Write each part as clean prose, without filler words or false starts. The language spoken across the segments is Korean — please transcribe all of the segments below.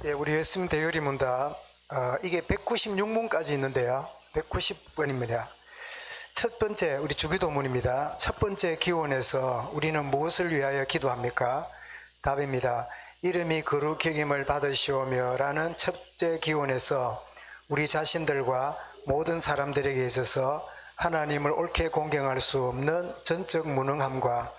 예, 우리 예수님 대열이 문답, 이게 196문까지 있는데요. 190번입니다. 첫 번째, 우리 주기도문입니다. 첫 번째 기원에서 우리는 무엇을 위하여 기도합니까? 답입니다. 이름이 거룩히 여김을 받으시오며 라는 첫째 기원에서 우리 자신들과 모든 사람들에게 있어서 하나님을 옳게 공경할 수 없는 전적 무능함과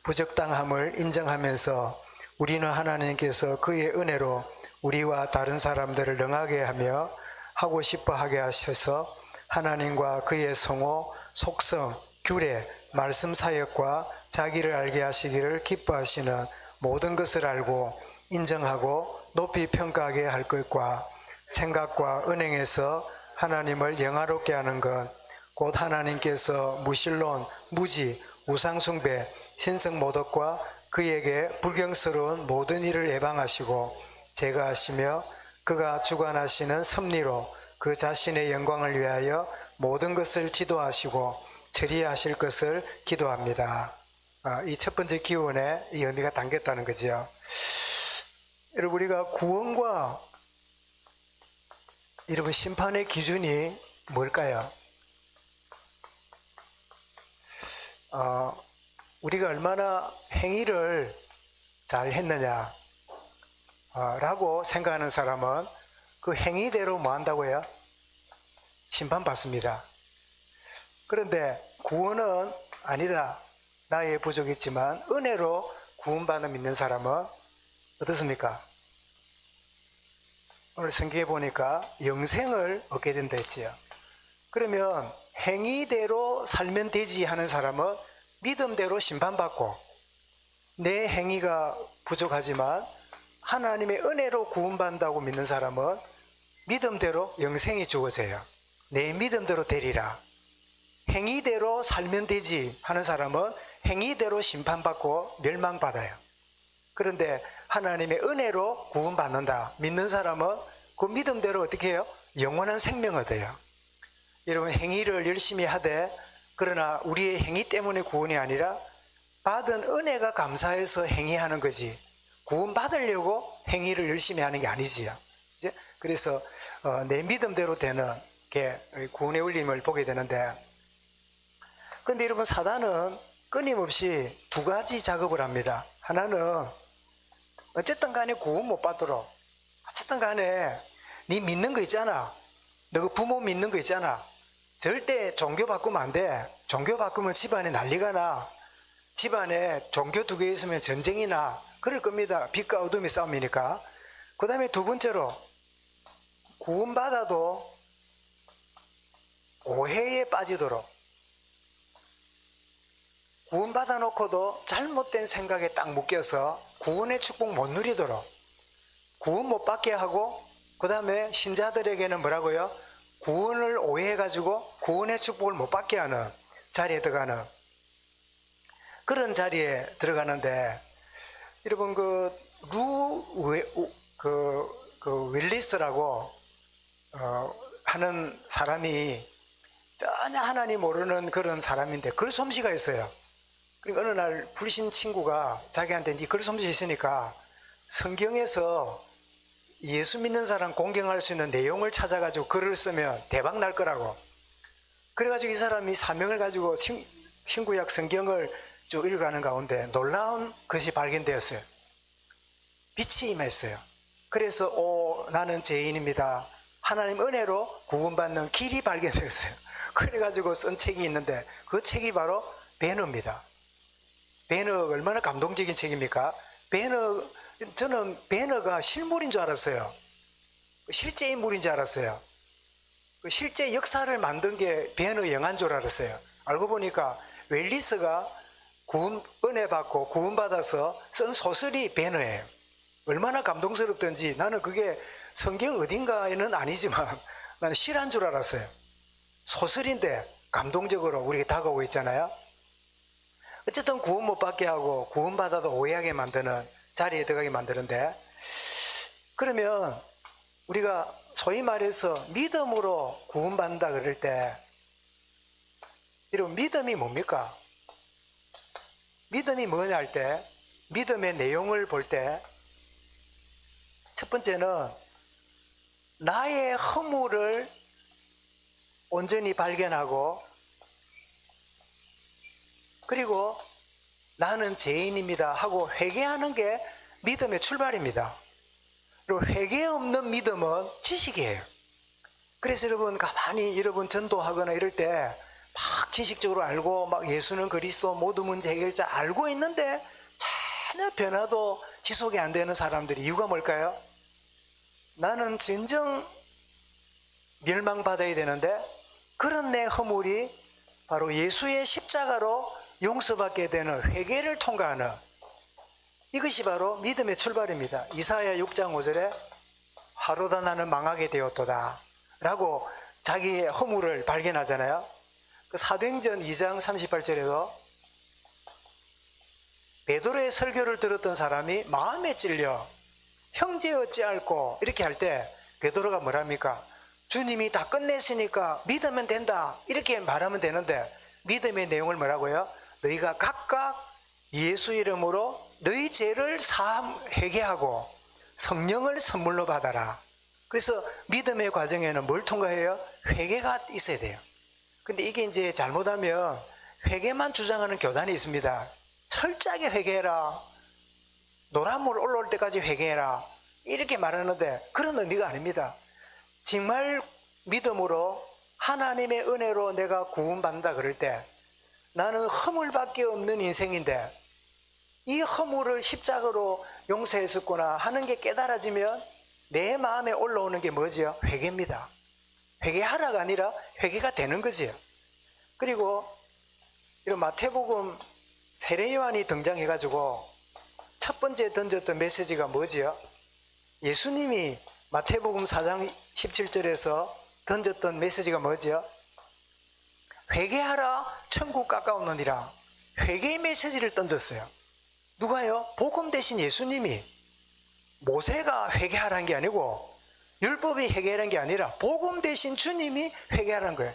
부적당함을 인정하면서 우리는 하나님께서 그의 은혜로 우리와 다른 사람들을 능하게 하며 하고 싶어 하게 하셔서 하나님과 그의 성호, 속성, 규례, 말씀 사역과 자기를 알게 하시기를 기뻐하시는 모든 것을 알고 인정하고 높이 평가하게 할 것과 생각과 은행에서 하나님을 영화롭게 하는 것, 곧 하나님께서 무신론, 무지, 우상숭배, 신성모독과 그에게 불경스러운 모든 일을 예방하시고 제거하시며 그가 주관하시는 섭리로 그 자신의 영광을 위하여 모든 것을 지도하시고 처리하실 것을 기도합니다. 이 첫 번째 기원에 이 의미가 담겼다는 거지요. 여러분, 우리가 구원과 여러분 심판의 기준이 뭘까요? 우리가 얼마나 행위를 잘 했느냐 라고 생각하는 사람은 그 행위대로 뭐 한다고요? 심판받습니다. 그런데 구원은 아니다. 나의 부족이지만 은혜로 구원받는 믿는 사람은 어떻습니까? 오늘 성경에 보니까 영생을 얻게 된다 했지요. 그러면 행위대로 살면 되지 하는 사람은 믿음대로 심판받고 내 행위가 부족하지만 하나님의 은혜로 구원받는다고 믿는 사람은 믿음대로 영생이 주어져요. 내 믿음대로 되리라. 행위대로 살면 되지 하는 사람은 행위대로 심판받고 멸망받아요. 그런데 하나님의 은혜로 구원받는다 믿는 사람은 그 믿음대로 어떻게 해요? 영원한 생명 얻어요. 여러분, 행위를 열심히 하되 그러나 우리의 행위 때문에 구원이 아니라 받은 은혜가 감사해서 행위하는 거지 구원 받으려고 행위를 열심히 하는 게 아니지요. 그래서 내 믿음대로 되는 게 구원의 울림을 보게 되는데, 그런데 여러분, 사단은 끊임없이 두 가지 작업을 합니다. 하나는 어쨌든 간에 구원 못 받도록, 어쨌든 간에 네 믿는 거 있잖아, 너 부모 믿는 거 있잖아, 절대 종교 바꾸면 안 돼. 종교 바꾸면 집안에 난리가 나. 집안에 종교 두 개 있으면 전쟁이 나. 그럴 겁니다. 빛과 어둠의 싸움이니까. 그 다음에 두 번째로, 구원받아도 오해에 빠지도록, 구원받아 놓고도 잘못된 생각에 딱 묶여서 구원의 축복 못 누리도록, 구원 못 받게 하고, 그 다음에 신자들에게는 뭐라고요? 구원을 오해해가지고 구원의 축복을 못 받게 하는 자리에 들어가는, 그런 자리에 들어가는데, 여러분, 윌리스라고 하는 사람이 전혀 하나님 모르는 그런 사람인데 글 솜씨가 있어요. 그러니까 어느 날 불신 친구가 자기한테 네 글 솜씨 있으니까 성경에서 예수 믿는 사람 공경할 수 있는 내용을 찾아가지고 글을 쓰면 대박 날 거라고. 그래가지고 이 사람이 사명을 가지고 신구약 성경을 쭉 읽어가는 가운데 놀라운 것이 발견되었어요. 빛이 임했어요. 그래서 나는 죄인입니다. 하나님 은혜로 구원받는 길이 발견되었어요. 그래가지고 쓴 책이 있는데 그 책이 바로 배너입니다. 배너 얼마나 감동적인 책입니까? 저는 배너가 실물인 줄 알았어요. 실제 인물인 줄 알았어요. 실제 역사를 만든 게 배너 영화인 줄 알았어요. 알고 보니까 웰리스가 은혜 받고 구원받아서 쓴 소설이 배너예요. 얼마나 감동스럽던지. 나는 그게 성경 어딘가에는 아니지만 나는 실화인 줄 알았어요. 소설인데 감동적으로 우리에게 다가오고 있잖아요. 어쨌든 구원 못 받게 하고 구원받아도 오해하게 만드는 자리에 들어가게 만드는데, 그러면 우리가 소위 말해서 믿음으로 구원받는다 그럴 때, 여러분, 믿음이 뭡니까? 믿음이 뭐냐 할 때, 믿음의 내용을 볼 때 첫 번째는 나의 허물을 온전히 발견하고, 그리고 나는 죄인입니다 하고 회개하는 게 믿음의 출발입니다. 그리고 회개 없는 믿음은 지식이에요. 그래서 여러분 가만히 여러분 전도하거나 이럴 때 막 지식적으로 알고 막 예수는 그리스도 모든 문제 해결자 알고 있는데 전혀 변화도 지속이 안 되는 사람들이 이유가 뭘까요? 나는 진정 멸망받아야 되는데 그런 내 허물이 바로 예수의 십자가로 용서받게 되는 회개를 통과하는, 이것이 바로 믿음의 출발입니다. 이사야 6장 5절에 하루다 나는 망하게 되었도다 라고 자기의 허물을 발견하잖아요. 그 사도행전 2장 38절에도 베드로의 설교를 들었던 사람이 마음에 찔려 형제 어찌할꼬 이렇게 할 때 베드로가 뭐랍니까? 주님이 다 끝냈으니까 믿으면 된다 이렇게 말하면 되는데, 믿음의 내용을 뭐라고요? 너희가 각각 예수 이름으로 너희 죄를 회개하고 성령을 선물로 받아라. 그래서 믿음의 과정에는 뭘 통과해요? 회개가 있어야 돼요. 근데 이게 이제 잘못하면 회개만 주장하는 교단이 있습니다. 철저하게 회개해라, 노란물 올라올 때까지 회개해라 이렇게 말하는데 그런 의미가 아닙니다. 정말 믿음으로 하나님의 은혜로 내가 구원받는다 그럴 때 나는 허물밖에 없는 인생인데 이 허물을 십자가로 용서했었구나 하는 게 깨달아지면 내 마음에 올라오는 게 뭐지요? 회개입니다. 회개하라가 아니라 회개가 되는 거지요. 그리고 이런 마태복음 세례 요한이 등장해가지고 첫 번째 던졌던 메시지가 뭐지요? 예수님이 마태복음 4장 17절에서 던졌던 메시지가 뭐지요? 회개하라 천국 가까웠느니라. 회개의 메시지를 던졌어요. 누가요? 복음 대신 예수님이. 모세가 회개하라는 게 아니고 율법이 회개하라는 게 아니라 복음 대신 주님이 회개하라는 거예요.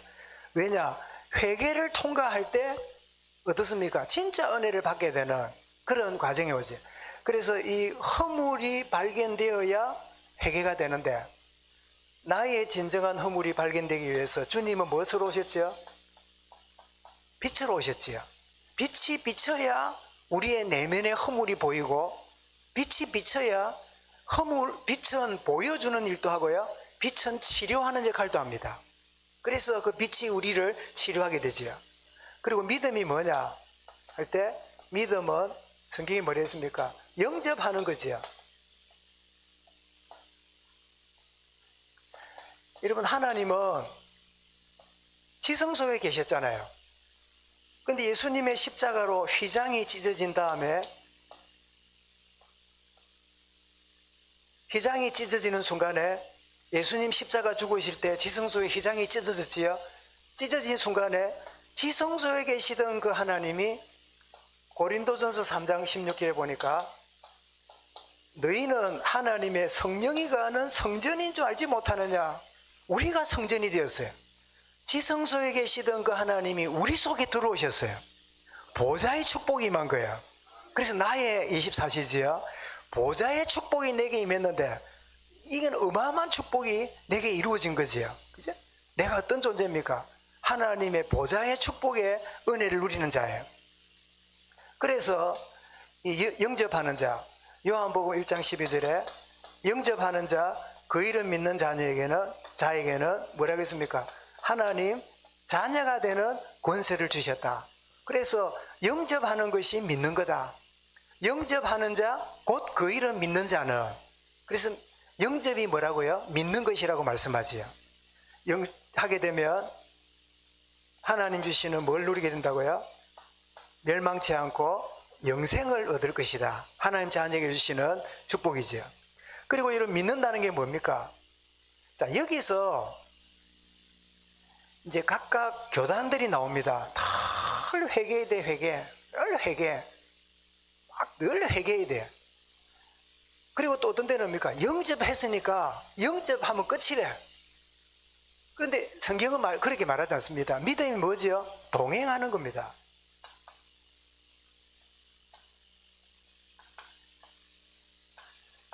왜냐? 회개를 통과할 때 어떻습니까? 진짜 은혜를 받게 되는 그런 과정이 오지. 그래서 이 허물이 발견되어야 회개가 되는데, 나의 진정한 허물이 발견되기 위해서 주님은 무엇으로 오셨죠? 빛으로 오셨지요. 빛이 비쳐야 우리의 내면의 허물이 보이고, 빛이 비쳐야 빛은 보여주는 일도 하고요, 빛은 치료하는 역할도 합니다. 그래서 그 빛이 우리를 치료하게 되지요. 그리고 믿음이 뭐냐 할 때, 믿음은 성경이 뭐라 했습니까? 영접하는 거지요. 여러분, 하나님은 지성소에 계셨잖아요. 근데 예수님의 십자가로 휘장이 찢어진 다음에, 휘장이 찢어지는 순간에 예수님 십자가 죽으실 때 지성소의 휘장이 찢어졌지요. 찢어진 순간에 지성소에 계시던 그 하나님이 고린도전서 3장 16절에 보니까 너희는 하나님의 성령이 거하는 성전인 줄 알지 못하느냐. 우리가 성전이 되었어요. 지성소에 계시던 그 하나님이 우리 속에 들어오셨어요. 보좌의 축복이 임한 거예요. 그래서 나의 24시지요. 보좌의 축복이 내게 임했는데 이건 어마어마한 축복이 내게 이루어진 거지요. 그죠? 내가 어떤 존재입니까? 하나님의 보좌의 축복의 은혜를 누리는 자예요. 그래서 이 영접하는 자, 요한복음 1장 12절에 영접하는 자, 그 이름 믿는 자에게는 뭐라고 했습니까? 하나님 자녀가 되는 권세를 주셨다. 그래서 영접하는 것이 믿는 거다. 영접하는 자, 곧 그 이름 믿는 자는, 그래서 영접이 뭐라고요? 믿는 것이라고 말씀하지요. 하게 되면 하나님 주시는 뭘 누리게 된다고요? 멸망치 않고 영생을 얻을 것이다. 하나님 자녀에게 주시는 축복이죠. 그리고 이런 믿는다는 게 뭡니까? 자, 여기서 이제 각각 교단들이 나옵니다. 늘 회개해야 돼, 회개. 늘 회개. 늘 회개해야 돼. 그리고 또 어떤 데는 뭡니까? 영접했으니까 영접하면 끝이래. 그런데 성경은 그렇게 말하지 않습니다. 믿음이 뭐지요? 동행하는 겁니다.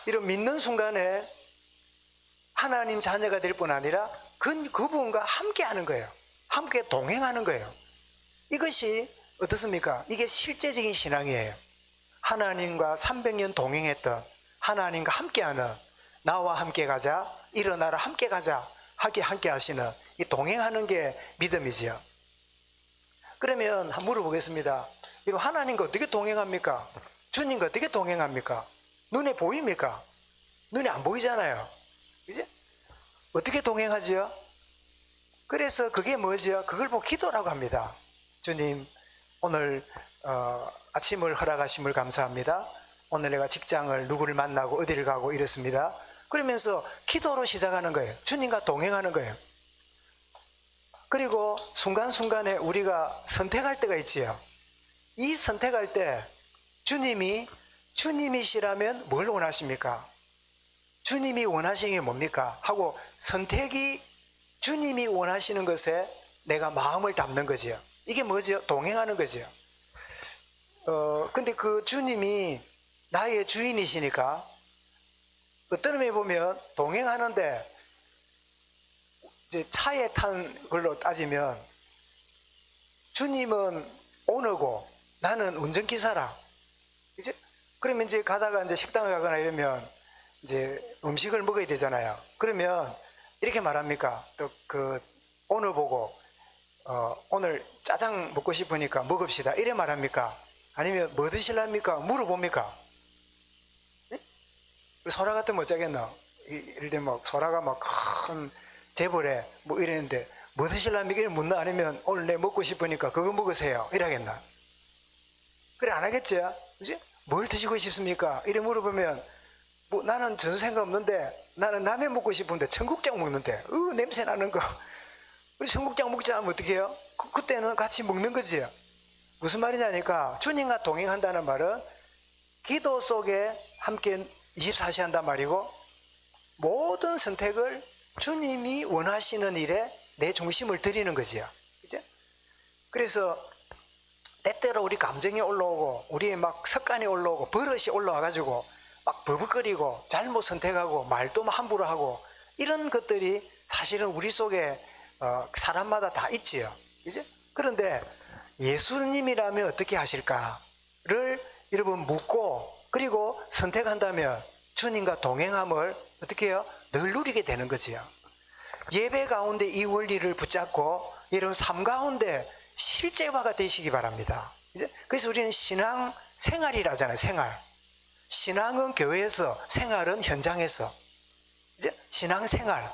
이런 믿는 순간에 하나님 자녀가 될 뿐 아니라 그분과 함께 하는 거예요. 함께 동행하는 거예요. 이것이 어떻습니까? 이게 실제적인 신앙이에요. 하나님과 300년 동행했던, 하나님과 함께하는, 나와 함께 가자, 일어나라 함께 가자 함께 하시는, 이 동행하는 게 믿음이지요. 그러면 한번 물어보겠습니다. 이거 하나님과 어떻게 동행합니까? 주님과 어떻게 동행합니까? 눈에 보입니까? 눈에 안 보이잖아요. 그죠? 어떻게 동행하지요? 그래서 그게 뭐지요? 그걸 보고 기도라고 합니다. 주님, 오늘 아침을 허락하심을 감사합니다. 오늘 내가 직장을 누구를 만나고 어디를 가고 이랬습니다. 그러면서 기도로 시작하는 거예요. 주님과 동행하는 거예요. 그리고 순간순간에 우리가 선택할 때가 있지요. 이 선택할 때 주님이시라면 뭘 원하십니까? 주님이 원하시는 게 뭡니까? 하고 선택이 주님이 원하시는 것에 내가 마음을 담는 거지요. 이게 뭐지요? 동행하는 거지요. 근데 그 주님이 나의 주인이시니까 어떤 의미에 보면 동행하는데 이제 차에 탄 걸로 따지면 주님은 오너고 나는 운전기사라. 이제 그러면 이제 가다가 이제 식당을 가거나 이러면 이제 음식을 먹어야 되잖아요. 그러면 이렇게 말합니까? 또 그 오너 보고 오늘 짜장 먹고 싶으니까 먹읍시다. 이래 말합니까? 아니면 뭐 드실랍니까? 물어봅니까? 소라 같으면 어쩌겠노? 예를 들면 막 소라가 막 큰 재벌에 뭐 이랬는데 뭐 드실랍니까? 이래 묻나? 아니면 오늘 내 먹고 싶으니까 그거 먹으세요. 이러겠나? 그래 안 하겠죠? 그지? 뭘 드시고 싶습니까? 이래 물어보면 뭐 나는 전혀 생각 없는데 나는 라면 먹고 싶은데 청국장 먹는데 냄새 나는 거 우리 청국장 먹자 하면 어떻게 해요? 그때는 같이 먹는 거지요. 무슨 말이냐니까 주님과 동행한다는 말은 기도 속에 함께 24시 한단 말이고 모든 선택을 주님이 원하시는 일에 내 중심을 드리는 거지요. 그죠? 그래서 때때로 우리 감정이 올라오고 우리의 막 습관이 올라오고 버릇이 올라와가지고 막 버벅거리고 잘못 선택하고 말도 함부로 하고 이런 것들이 사실은 우리 속에 사람마다 다 있지요. 그죠? 그런데 예수님이라면 어떻게 하실까를 여러분 묻고 그리고 선택한다면 주님과 동행함을 어떻게 해요? 늘 누리게 되는 거지요. 예배 가운데 이 원리를 붙잡고 여러분 삶 가운데 실제화가 되시기 바랍니다. 그래서 우리는 신앙 생활이라잖아요. 생활. 신앙은 교회에서, 생활은 현장에서. 이제 신앙 생활.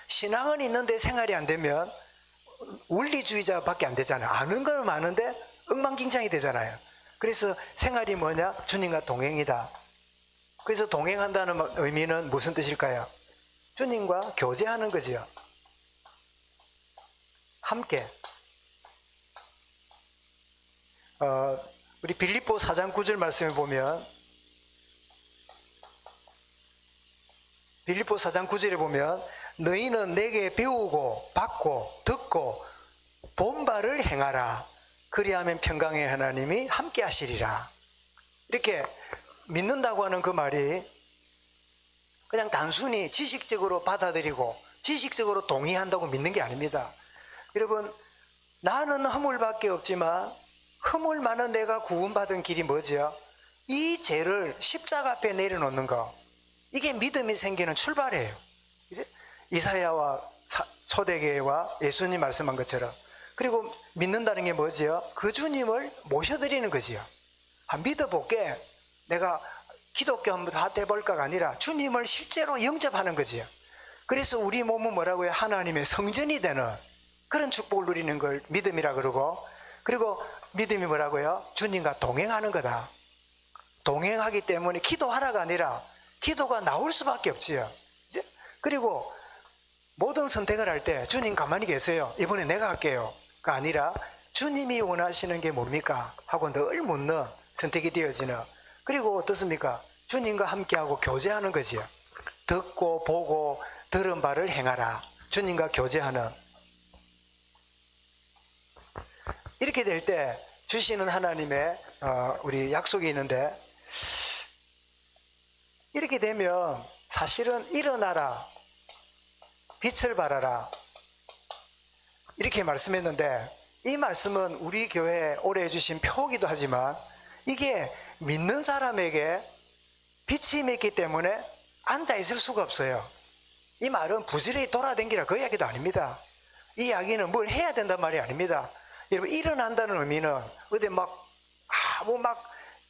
신앙은 있는데 생활이 안 되면 원리주의자밖에 안 되잖아요. 아는 건 많은데 엉망진창이 되잖아요. 그래서 생활이 뭐냐? 주님과 동행이다. 그래서 동행한다는 의미는 무슨 뜻일까요? 주님과 교제하는 거지요. 함께. 우리 빌립보 4장 9절 말씀에 보면 빌립보 4장 9절에 보면 너희는 내게 배우고 받고 듣고 본 바를 행하라. 그리하면 평강의 하나님이 함께 하시리라. 이렇게 믿는다고 하는 그 말이 그냥 단순히 지식적으로 받아들이고 지식적으로 동의한다고 믿는 게 아닙니다. 여러분, 나는 허물밖에 없지만 허물 많은 내가 구원받은 길이 뭐지요? 이 죄를 십자가 앞에 내려놓는 거. 이게 믿음이 생기는 출발이에요. 이제 이사야와 초대교회와 예수님 말씀한 것처럼. 그리고 믿는다는 게 뭐지요? 그 주님을 모셔드리는 거지요. 믿어볼게. 내가 기독교 한번 다 해볼까가 아니라 주님을 실제로 영접하는 거지요. 그래서 우리 몸은 뭐라고 해요? 하나님의 성전이 되는 그런 축복을 누리는 걸 믿음이라 그러고, 그리고 믿음이 뭐라고요? 주님과 동행하는 거다. 동행하기 때문에 기도하라가 아니라 기도가 나올 수밖에 없지요. 이제 그리고 모든 선택을 할 때 주님 가만히 계세요. 이번에 내가 할게요가 아니라 주님이 원하시는 게 뭡니까? 하고 늘 묻는 선택이 되어지는. 그리고 어떻습니까? 주님과 함께하고 교제하는 거지요. 듣고 보고 들은 바를 행하라. 주님과 교제하는. 이렇게 될 때 주시는 하나님의 우리 약속이 있는데 이렇게 되면 사실은 일어나라, 빛을 발하라 이렇게 말씀했는데, 이 말씀은 우리 교회에 오래 해주신 표기도 하지만 이게 믿는 사람에게 빛이 있기 때문에 앉아 있을 수가 없어요. 이 말은 부지런히 돌아다니라 그 이야기도 아닙니다. 이 이야기는 뭘 해야 된단 말이 아닙니다. 여러분, 일어난다는 의미는 어디 막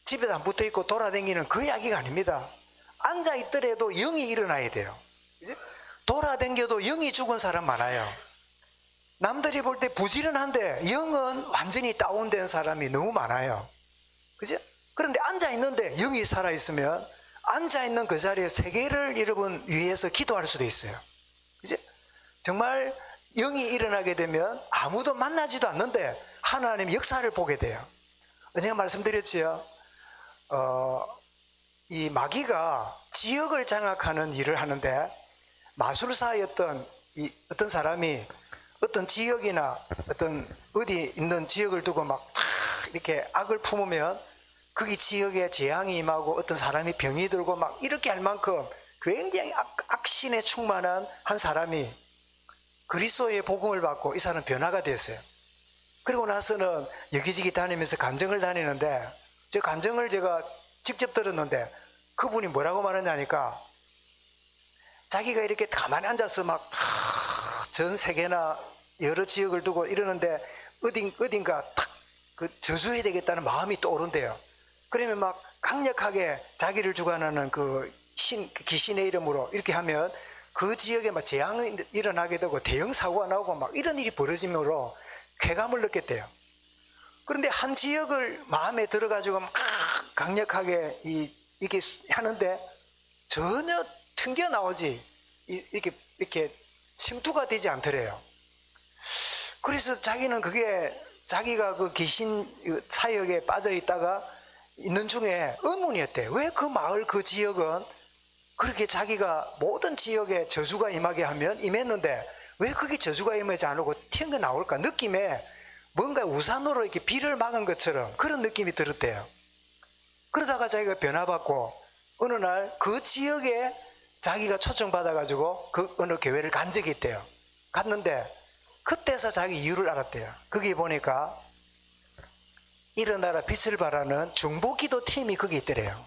집에다 붙어 있고 돌아다니는 그 이야기가 아닙니다. 앉아 있더라도 영이 일어나야 돼요. 돌아다녀도 영이 죽은 사람 많아요. 남들이 볼 때 부지런한데 영은 완전히 다운된 사람이 너무 많아요. 그죠? 그런데 앉아 있는데 영이 살아 있으면 앉아 있는 그 자리에 세계를 여러분 위해서 기도할 수도 있어요. 그죠? 정말 영이 일어나게 되면 아무도 만나지도 않는데 하나님의 역사를 보게 돼요. 제가 말씀드렸지요. 이 마귀가 지역을 장악하는 일을 하는데, 마술사였던 어떤 사람이 어떤 지역이나 어떤 어디 있는 지역을 두고 막 이렇게 악을 품으면 거기 지역에 재앙이 임하고 어떤 사람이 병이 들고 막 이렇게 할 만큼 굉장히 악신에 충만한 한 사람이 그리스도의 복음을 받고 이 사람 변화가 됐어요. 그리고 나서는 여기저기 다니면서 간증을 다니는데, 저 간증을 제가 직접 들었는데 그분이 뭐라고 말하냐니까, 자기가 이렇게 가만히 앉아서 막 전 세계나 여러 지역을 두고 이러는데 어딘가 탁 그 저주해야 되겠다는 마음이 떠오른대요. 그러면 막 강력하게 자기를 주관하는 그 귀신의 이름으로 이렇게 하면 그 지역에 막 재앙이 일어나게 되고 대형 사고가 나오고 막 이런 일이 벌어지므로 쾌감을 느꼈대요. 그런데 한 지역을 마음에 들어가지고 막 강력하게 이렇게 하는데 전혀 튕겨나오지 이렇게 침투가 되지 않더래요. 그래서 자기는 그게 자기가 그 귀신 사역에 빠져 있다가 있는 중에 의문이었대. 왜 그 마을 그 지역은 그렇게 자기가 모든 지역에 저주가 임하게 하면 임했는데 왜 그게 저주가 임하지 않고 튕겨나올까? 느낌에 뭔가 우산으로 이렇게 비를 막은 것처럼 그런 느낌이 들었대요. 그러다가 자기가 변화받고 어느 날 그 지역에 자기가 초청받아가지고 그 어느 교회를 간 적이 있대요. 갔는데 그때서 자기 이유를 알았대요. 거기 보니까 일어나라 빛을 발하는 중보기도 팀이 거기 있더래요.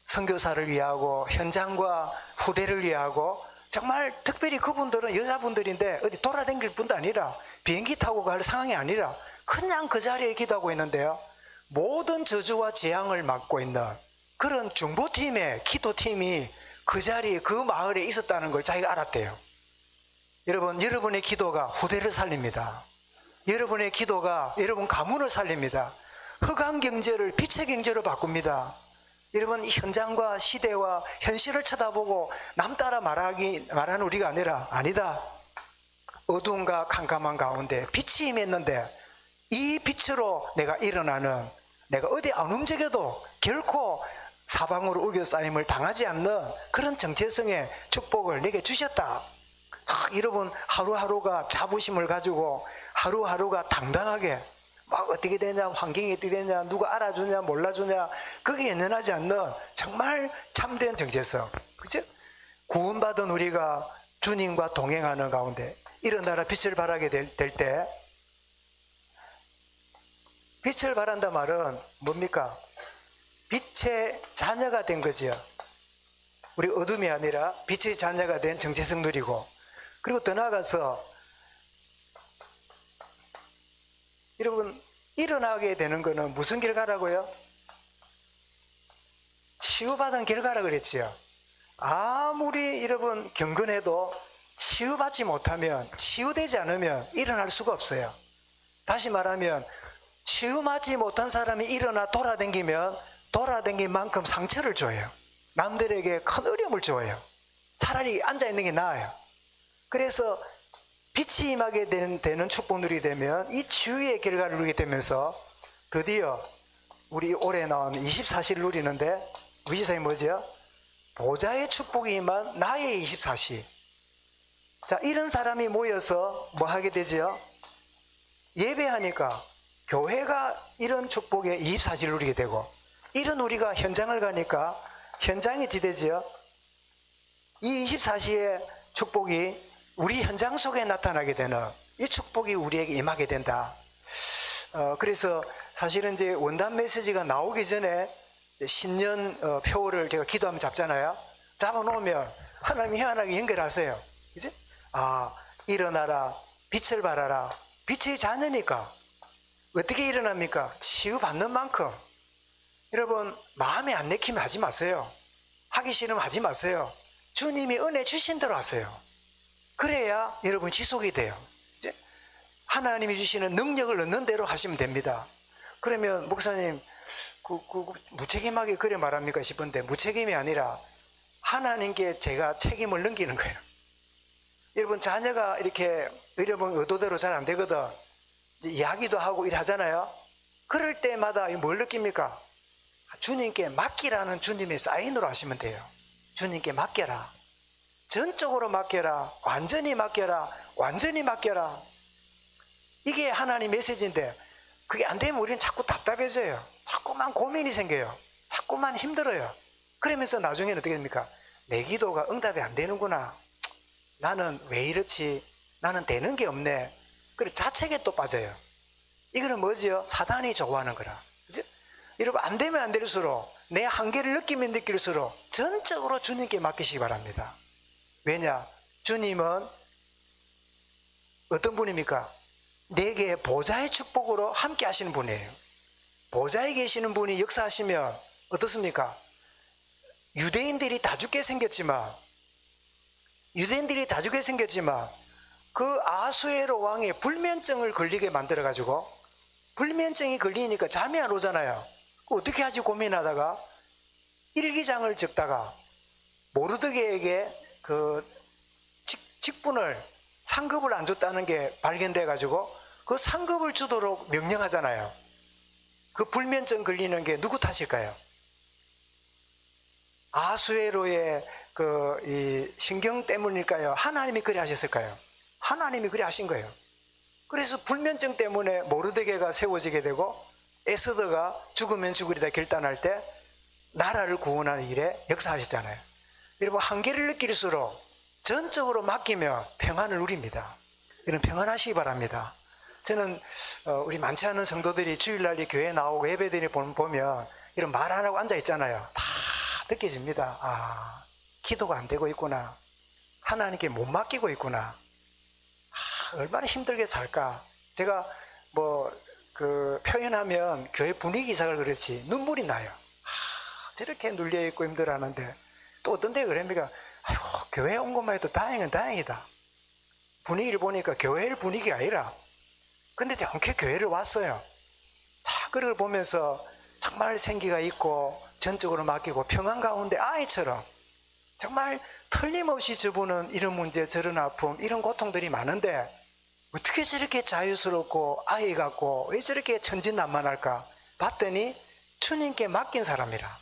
선교사를 위하고 현장과 후대를 위하고, 정말 특별히 그분들은 여자분들인데 어디 돌아다닐 분도 아니라 비행기 타고 갈 상황이 아니라 그냥 그 자리에 기도하고 있는데요, 모든 저주와 재앙을 막고 있는 그런 중보팀의 기도팀이 그 자리에 그 마을에 있었다는 걸 자기가 알았대요. 여러분, 여러분의 기도가 후대를 살립니다. 여러분의 기도가 여러분 가문을 살립니다. 흑암 경제를 빛의 경제로 바꿉니다. 여러분, 현장과 시대와 현실을 쳐다보고 남 따라 말하는 우리가 아니다. 어두움과 캄캄한 가운데 빛이 임했는데 이 빛으로 내가 일어나는, 내가 어디 안 움직여도 결코 사방으로 우겨싸임을 당하지 않는 그런 정체성의 축복을 내게 주셨다. 여러분, 하루하루가 자부심을 가지고 하루하루가 당당하게 막 어떻게 되냐, 환경이 어떻게 되냐, 누가 알아주냐 몰라주냐 그게 연연하지 않는 정말 참된 정체성, 그죠? 구원받은 우리가 주님과 동행하는 가운데 일어나라 빛을 발하게 될 때, 빛을 발한다 말은 뭡니까? 빛의 자녀가 된 거지요. 우리 어둠이 아니라 빛의 자녀가 된 정체성 누리고, 그리고 더 나아가서 여러분, 일어나게 되는 거는 무슨 결과라고요? 치유받은 결과라 그랬지요. 아무리 여러분 경건해도 치유받지 못하면, 치유되지 않으면 일어날 수가 없어요. 다시 말하면 치유받지 못한 사람이 일어나 돌아다니면 돌아다닌 만큼 상처를 줘요. 남들에게 큰 어려움을 줘요. 차라리 앉아있는 게 나아요. 그래서 빛이 임하게 되는 축복 누리게 되면 이 치유의 결과를 누리게 되면서 드디어 우리 올해 나온 24시를 누리는데, 24시 뭐죠? 보좌의 축복이 임한 나의 24시. 자, 이런 사람이 모여서 뭐 하게 되죠? 예배하니까 교회가 이런 축복의 24시를 누리게 되고, 이런 우리가 현장을 가니까 현장이 지대지요. 이 24시의 축복이 우리 현장 속에 나타나게 되는 이 축복이 우리에게 임하게 된다. 그래서 사실은 이제 원단 메시지가 나오기 전에 신년 표를 제가 기도하면 잡잖아요. 잡아놓으면 하나님이 희한하게 연결하세요. 그지? 일어나라, 빛을 발하라. 빛의 자녀니까 어떻게 일어납니까? 치유받는 만큼. 여러분, 마음에 안 내키면 하지 마세요. 하기 싫으면 하지 마세요. 주님이 은혜 주신 대로 하세요. 그래야 여러분 지속이 돼요. 이제 하나님이 주시는 능력을 얻는 대로 하시면 됩니다. 그러면 목사님 무책임하게 그래 말합니까 싶은데, 무책임이 아니라 하나님께 제가 책임을 넘기는 거예요. 여러분, 자녀가 이렇게 여러분 의도대로 잘 안 되거든. 이야기도 하고 일하잖아요. 그럴 때마다 뭘 느낍니까? 주님께 맡기라는 주님의 사인으로 하시면 돼요. 주님께 맡겨라. 전적으로 맡겨라. 완전히 맡겨라. 완전히 맡겨라. 이게 하나님 메시지인데, 그게 안 되면 우리는 자꾸 답답해져요. 자꾸만 고민이 생겨요. 자꾸만 힘들어요. 그러면서 나중에는 어떻게 됩니까? 내 기도가 응답이 안 되는구나. 나는 왜 이렇지? 나는 되는 게 없네. 그래 자책에 또 빠져요. 이거는 뭐지요? 사단이 좋아하는 거라. 그죠? 여러분, 안 되면 안 될수록, 내 한계를 느끼면 느낄수록 전적으로 주님께 맡기시기 바랍니다. 왜냐? 주님은 어떤 분입니까? 내게 보좌의 축복으로 함께 하시는 분이에요. 보좌에 계시는 분이 역사하시면 어떻습니까? 유대인들이 다 죽게 생겼지만 그 아수에로 왕의 불면증을 걸리게 만들어가지고, 불면증이 걸리니까 잠이 안 오잖아요. 어떻게 하지 고민하다가 일기장을 적다가 모르드게에게 그 직분을, 상급을 안 줬다는 게 발견돼가지고 그 상급을 주도록 명령하잖아요. 그 불면증 걸리는 게 누구 탓일까요? 아수에로의 이 신경 때문일까요? 하나님이 그래 하셨을까요? 하나님이 그래 하신 거예요. 그래서 불면증 때문에 모르드게가 세워지게 되고, 에스더가 죽으면 죽으리다 결단할 때 나라를 구원하는 일에 역사하셨잖아요. 여러분, 한계를 느낄수록 전적으로 맡기며 평안을 누립니다. 이런 평안하시기 바랍니다. 저는 우리 많지 않은 성도들이 주일날 이 교회에 나오고 예배드리 보면 이런 말 안 하고 앉아 있잖아요. 다 느껴집니다. 기도가 안 되고 있구나. 하나님께 못 맡기고 있구나. 얼마나 힘들게 살까. 제가 표현하면 교회 분위기 이상을 그렇지 눈물이 나요. 저렇게 눌려있고 힘들어하는데, 또 어떤 데가 그럽니까? 교회 온 것만 해도 다행이다. 분위기를 보니까 교회의 분위기가 아니라, 근데 정확히 교회를 왔어요. 자, 그걸 보면서 정말 생기가 있고 전적으로 맡기고 평안 가운데 아이처럼, 정말 틀림없이 저분은 이런 문제 저런 아픔 이런 고통들이 많은데 어떻게 저렇게 자유스럽고 아이 같고 왜 저렇게 천진난만할까 봤더니 주님께 맡긴 사람이라.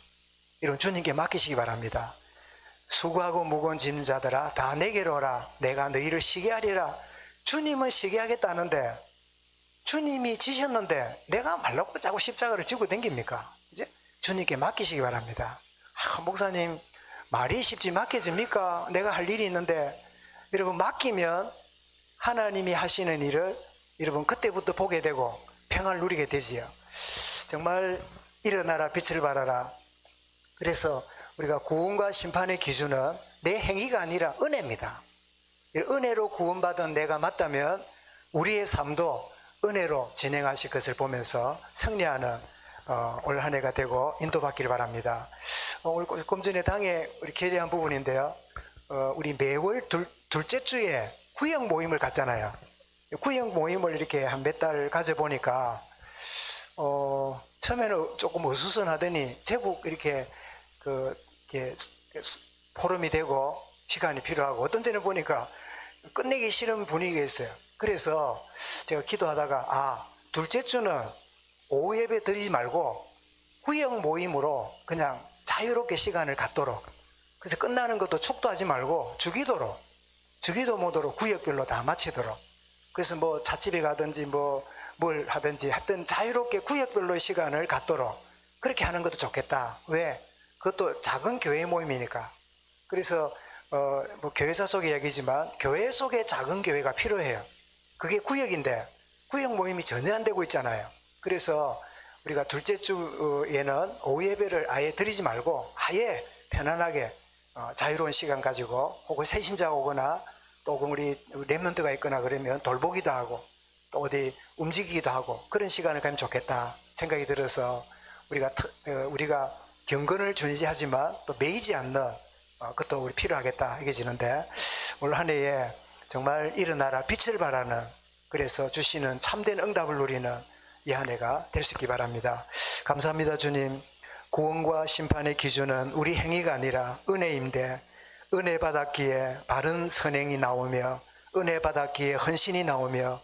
이런 주님께 맡기시기 바랍니다. 수고하고 무거운 짐 자들아 다 내게로 오라. 내가 너희를 쉬게 하리라. 주님은 쉬게 하겠다는데, 주님이 지셨는데 내가 말라고 자꾸 십자가를 지고 댕깁니까? 이제 주님께 맡기시기 바랍니다. 목사님, 말이 쉽지 맡겨집니까? 내가 할 일이 있는데. 여러분, 맡기면 하나님이 하시는 일을 여러분 그때부터 보게 되고 평안을 누리게 되지요. 정말 일어나라, 빛을 발하라. 그래서 우리가 구원과 심판의 기준은 내 행위가 아니라 은혜입니다. 은혜로 구원받은 내가 맞다면 우리의 삶도 은혜로 진행하실 것을 보면서 승리하는 올 한 해가 되고 인도받기를 바랍니다. 오늘 조금 전에 당에 우리 계리한 부분인데요. 우리 매월 둘째 주에 구역 모임을 갖잖아요. 구역 모임을 이렇게 한 몇 달 가져보니까 처음에는 조금 어수선하더니 제국 이렇게 포럼이 되고 시간이 필요하고, 어떤 때는 보니까 끝내기 싫은 분위기가 있어요. 그래서 제가 기도하다가 둘째 주는 오후 예배 드리지 말고 구역 모임으로 그냥 자유롭게 시간을 갖도록, 그래서 끝나는 것도 축도하지 말고 주기도 모드로 구역별로 다 마치도록, 그래서 뭐 찻집에 가든지 뭘 하든지 하여튼 자유롭게 구역별로의 시간을 갖도록 그렇게 하는 것도 좋겠다. 왜? 그것도 작은 교회 모임이니까. 그래서 뭐 교회사 속 이야기지만 교회 속에 작은 교회가 필요해요. 그게 구역인데 구역 모임이 전혀 안 되고 있잖아요. 그래서 우리가 둘째 주에는 오후 예배를 아예 드리지 말고 아예 편안하게 자유로운 시간 가지고 혹은 새신자가 오거나 또 혹은 우리 랩런트가 있거나 그러면 돌보기도 하고 또 어디 움직이기도 하고 그런 시간을 가면 좋겠다 생각이 들어서 우리가 경건을 준지하지만 또 매이지 않는 그것도 우리 필요하겠다 여겨지는데 올 한 해에 정말 일어나라 빛을 발하는 그래서 주시는 참된 응답을 누리는 이 한 해가 될 수 있기 바랍니다. 감사합니다. 주님. 구원과 심판의 기준은 우리 행위가 아니라 은혜인데 은혜 받았기에 바른 선행이 나오며 은혜 받았기에 헌신이 나오며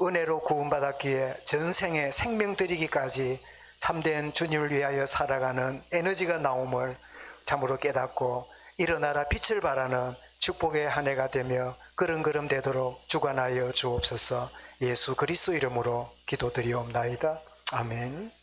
은혜로 구원받았기에 전생에 생명 드리기까지 참된 주님을 위하여 살아가는 에너지가 나옴을 참으로 깨닫고 일어나라 빛을 발하는 축복의 한 해가 되며 걸음걸음 되도록 주관하여 주옵소서. 예수 그리스도 이름으로 기도드리옵나이다. 아멘.